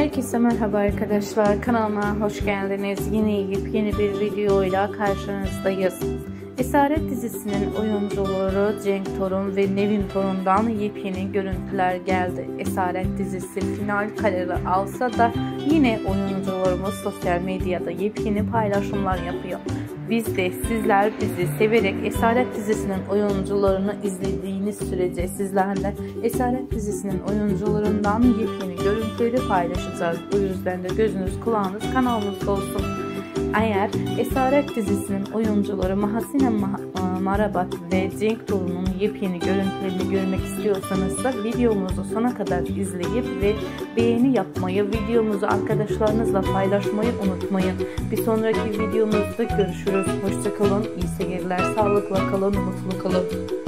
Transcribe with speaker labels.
Speaker 1: Herkese merhaba arkadaşlar, kanalıma hoş geldiniz. Yine yepyeni bir videoyla karşınızdayız. Esaret dizisinin oyuncuları Cenk Torun ve Nevin Torun'dan yepyeni görüntüler geldi. Esaret dizisi final kararı alsa da yine oyuncularımız sosyal medyada yepyeni paylaşımlar yapıyor. Biz de sizler bizi severek Esaret dizisinin oyuncularını izlediğiniz sürece sizlerle Esaret dizisinin oyuncularından yepyeni görüntüleri paylaşacağız. O yüzden de gözünüz kulağınız kanalımızda olsun. Eğer Esaret dizisinin oyuncuları Mahsine Marabat ve Cenk Torun'un yepyeni görüntülerini görmek istiyorsanız da videomuzu sona kadar izleyip ve beğeni yapmayı, videomuzu arkadaşlarınızla paylaşmayı unutmayın. Bir sonraki videomuzda görüşürüz. Hoşça kalın, iyi seyirler, sağlıkla kalın, mutlu kalın.